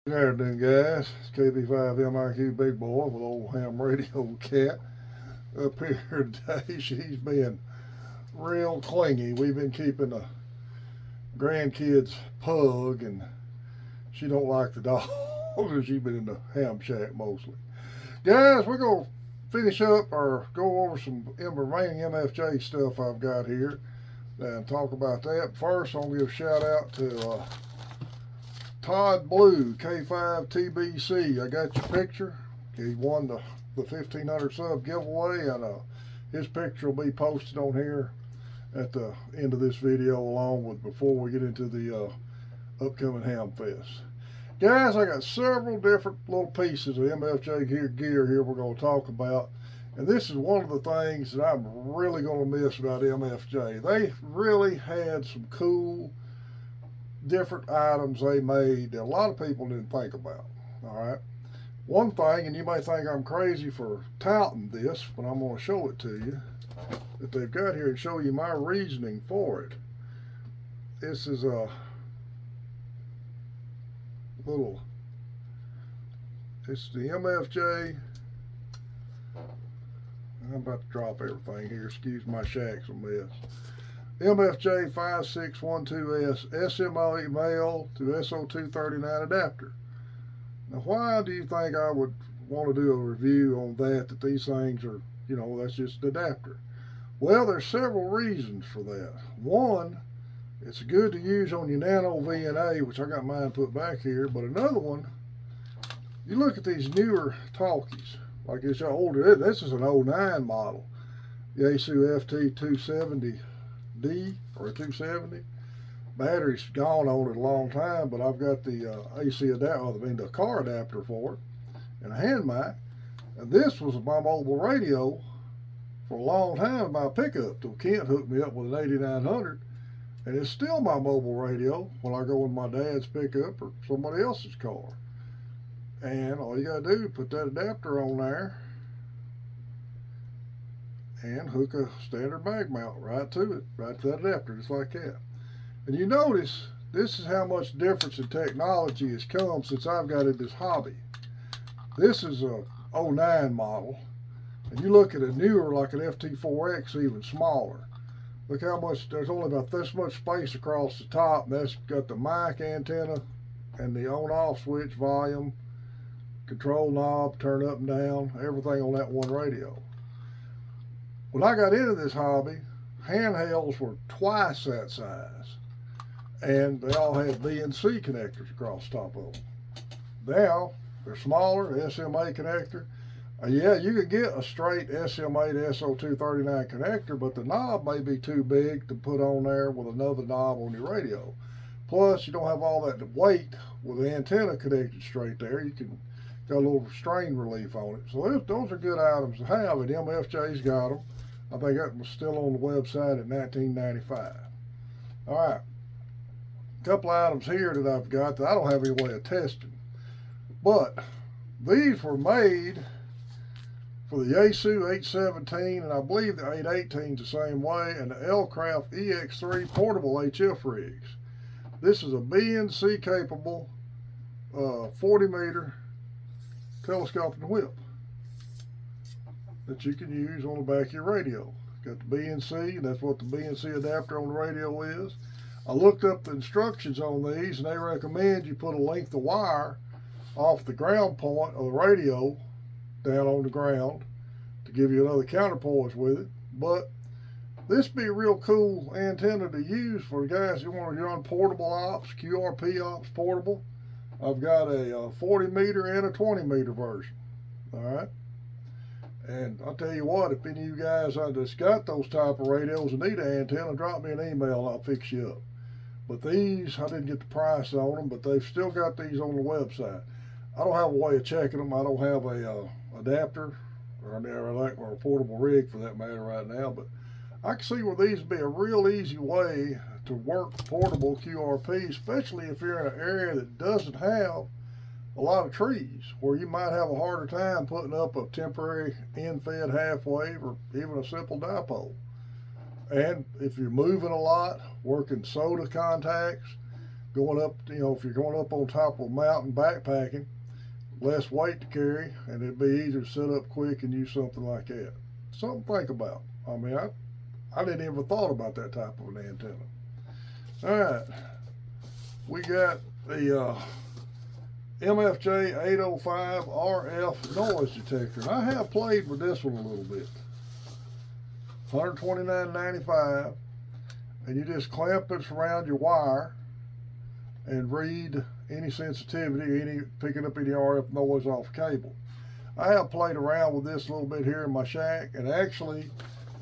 There then, guys. It's KB5MIQ Big Boy with old ham radio cat up here today. She's been real clingy. We've been keeping a grandkid's pug, and she don't like the dog. She's been in the ham shack mostly. Guys, we're gonna finish up or go over some remaining MFJ stuff I've got here and talk about that. First, I'll give a shout out to Todd Blue, K5TBC. I got your picture. He won the 1500 sub giveaway, and his picture will be posted on here at the end of this video, along with before we get into the upcoming Ham Fest. Guys, I got several different little pieces of MFJ gear here we're going to talk about. And this is one of the things that I'm really going to miss about MFJ. They really had some cool different items they made that a lot of people didn't think about. All right. One thing, and you may think I'm crazy for touting this, but I'm going to show it to you, that they've got here and show you my reasoning for it. This is a little, it's the MFJ. I'm about to drop everything here. Excuse my shack's a mess. MFJ 5612S SMA male to SO239 adapter. Now, why do you think I would want to do a review on that these things are, that's just an adapter? Well, there's several reasons for that. One, it's good to use on your Nano VNA, which I got mine put back here, but another one, you look at these newer talkies, like this older, this is an '09 model, the Yaesu FT270D or a 270. Battery's gone on it a long time, but I've got the AC adapter, the car adapter for it, and a hand mic. And this was my mobile radio for a long time, my pickup, till Kent hooked me up with an 8900, and it's still my mobile radio when I go in my dad's pickup or somebody else's car. And all you gotta do is put that adapter on there and hook a standard mag mount right to it, right to that adapter, just like that. And you notice this is how much difference in technology has come since I've got in this hobby. This is a '09 model, and you look at a newer like an FT4X, even smaller. Look how much, there's only about this much space across the top, and that's got the mic antenna and the on-off switch, volume, control knob, turn up and down, everything on that one radio. When I got into this hobby, handhelds were twice that size, and they all had BNC connectors across the top of them. Now, they're smaller, SMA connector. Yeah, you could get a straight SMA to SO239 connector, but the knob may be too big to put on there with another knob on your radio. Plus, you don't have all that weight with the antenna connected straight there. You can got a little strain relief on it. So those are good items to have, and MFJ's got them. I think that was still on the website at $19.95. All right, a couple items here that I've got that I don't have any way of testing, but these were made for the Yaesu 817, and I believe the 818 is the same way, and the L-Craft EX3 portable HF rigs. This is a BNC capable 40 meter telescoping whip that you can use on the back of your radio. Got the BNC, and that's what the BNC adapter on the radio is. I looked up the instructions on these, and they recommend you put a length of wire off the ground point of the radio down on the ground to give you another counterpoise with it. But this be a real cool antenna to use for the guys who want to run portable ops, QRP ops portable. I've got a 40 meter and a 20 meter version. All right. And I'll tell you what, if any of you guys that's got those type of radios and need an antenna, drop me an email and I'll fix you up. But these, I didn't get the price on them, but they've still got these on the website. I don't have a way of checking them. I don't have a adapter or a portable rig for that matter right now, but I can see where these would be a real easy way to work portable QRP, especially if you're in an area that doesn't have a lot of trees, where you might have a harder time putting up a temporary end-fed half wave or even a simple dipole. And if you're moving a lot, working soda contacts, going up, if you're going up on top of a mountain backpacking, less weight to carry, and it'd be easier to set up quick and use something like that. Something to think about. I mean, I didn't even thought about that type of an antenna. All right, we got the MFJ 805 RF noise detector. And I have played with this one a little bit. $129.95, and you just clamp this around your wire and read any sensitivity, picking up any RF noise off cable. I have played around with this a little bit here in my shack, and actually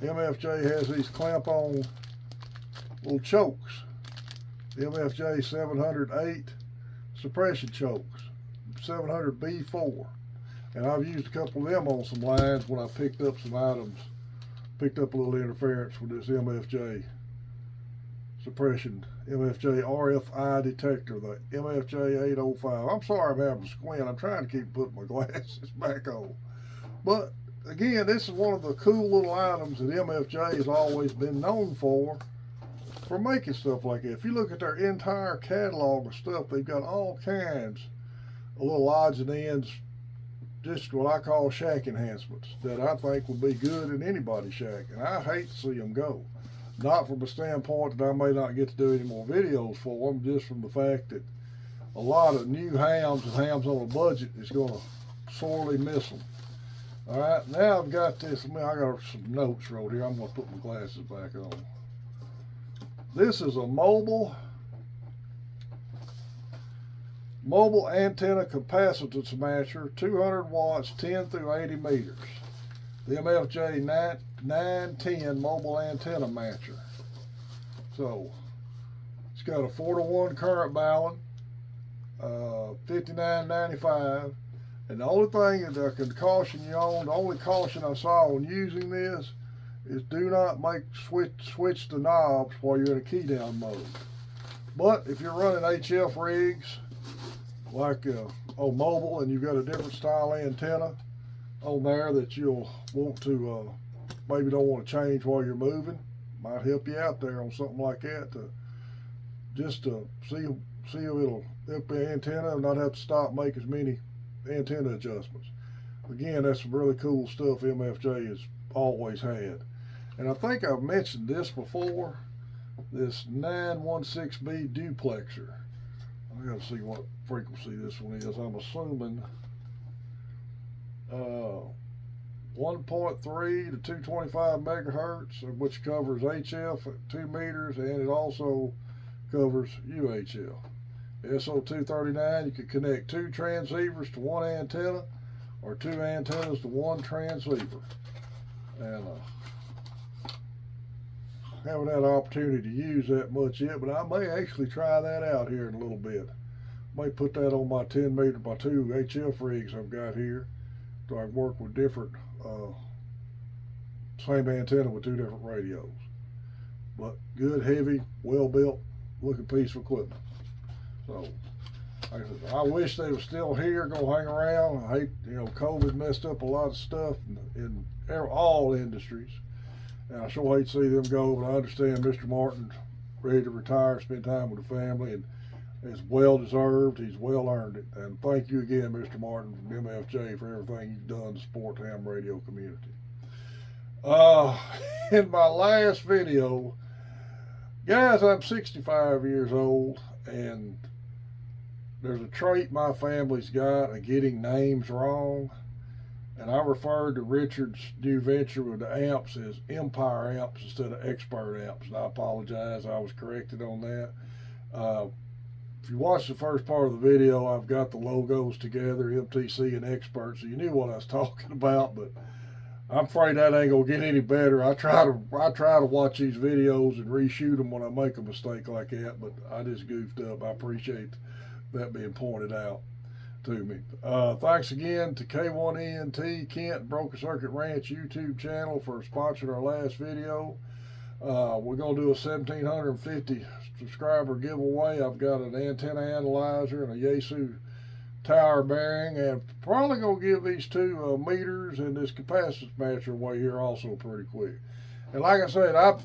MFJ has these clamp-on little chokes. The MFJ 708 suppression chokes, 700B4, and I've used a couple of them on some lines when I picked up some items, picked up a little interference with this MFJ suppression, MFJ RFI detector, the MFJ 805. I'm sorry I'm having to squint. I'm trying to keep putting my glasses back on. But again, this is one of the cool little items that MFJ has always been known for making stuff like that. If you look at their entire catalog of stuff, they've got all kinds of little odds and ends, just what I call shack enhancements, that I think would be good in anybody's shack. And I hate to see them go. Not from the standpoint that I may not get to do any more videos for them, just from the fact that a lot of new hams and hams on a budget is going to sorely miss them. All right, now I've got this. I got some notes right here. I'm going to put my glasses back on. This is a mobile antenna capacitance matcher, 200 watts, 10 through 80 meters. The MFJ 910 mobile antenna matcher. So it's got a 4-to-1 current balance, $59.95. And the only thing that I can caution you on, the only caution I saw on using this, is do not switch the knobs while you're in a key down mode. But if you're running HF rigs like on mobile, and you've got a different style antenna on there that you'll want to maybe don't want to change while you're moving, might help you out there on something like that, to just to see if it'll help the antenna and not have to stop and make as many antenna adjustments. Again, that's some really cool stuff MFJ has always had. And I think I've mentioned this before, this 916B duplexer. I gotta see what frequency this one is. I'm assuming 1.3 to 225 megahertz, which covers HF at 2 meters, and it also covers UHF. SO239, you can connect 2 transceivers to 1 antenna, or 2 antennas to 1 transceiver. And haven't had an opportunity to use that much yet, but I may actually try that out here in a little bit. May put that on my 10 meter by 2 HF rigs I've got here, so I can work with different same antenna with 2 different radios. But good, heavy, well built looking piece of equipment. So I wish they were still here, gonna hang around. I hate, COVID messed up a lot of stuff in all industries. And I sure hate to see them go, but I understand Mr. Martin's ready to retire, spend time with the family, and it's well deserved. He's well earned it. And thank you again, Mr. Martin from MFJ, for everything you've done to support the ham radio community. In my last video, guys, I'm 65 years old, and there's a trait my family's got of getting names wrong. And I referred to Richard's new venture with the amps as Empire amps instead of Expert amps. And I apologize, I was corrected on that. if you watch the first part of the video, I've got the logos together, MTC and Expert, so you knew what I was talking about. But I'm afraid that ain't gonna get any better. I try to watch these videos and reshoot them when I make a mistake like that, but I just goofed up. I appreciate that being pointed out to me. Thanks again to K1ENT Kent Broken Circuit Ranch YouTube channel for sponsoring our last video. We're going to do a 1,750 subscriber giveaway. I've got an antenna analyzer and a Yaesu tower bearing, and probably going to give these two meters and this capacitance matcher away here also pretty quick. And like I said, I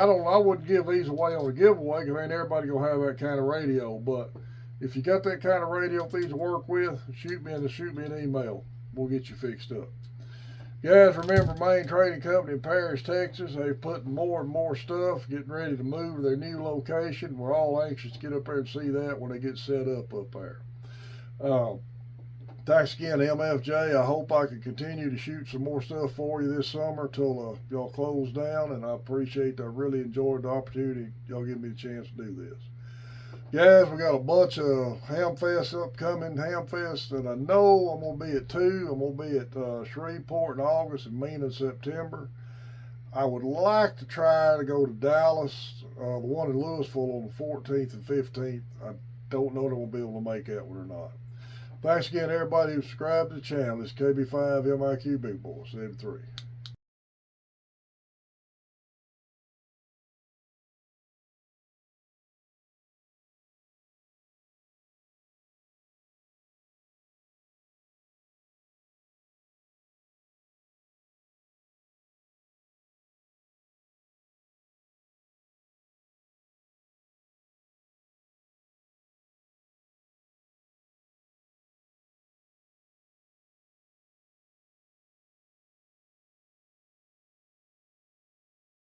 wouldn't give these away on a giveaway because ain't everybody going to have that kind of radio. But if you got that kind of radio for these to work with, shoot me an email. We'll get you fixed up. Guys, remember Main Trading Company in Paris, Texas. They're putting more and more stuff, getting ready to move to their new location. We're all anxious to get up there and see that when they get set up there. Thanks again, MFJ. I hope I can continue to shoot some more stuff for you this summer till y'all close down, and I really enjoyed the opportunity y'all give me the chance to do this. Guys, we got a bunch of upcoming Hamfests, and I know I'm going to be at 2. I'm going to be at Shreveport in August and Mena in September. I would like to try to go to Dallas, the one in Louisville on the 14th and 15th. I don't know that we'll be able to make that one or not. Thanks again, everybody who subscribed to the channel. It's KB5 MIQ Big Boy 73.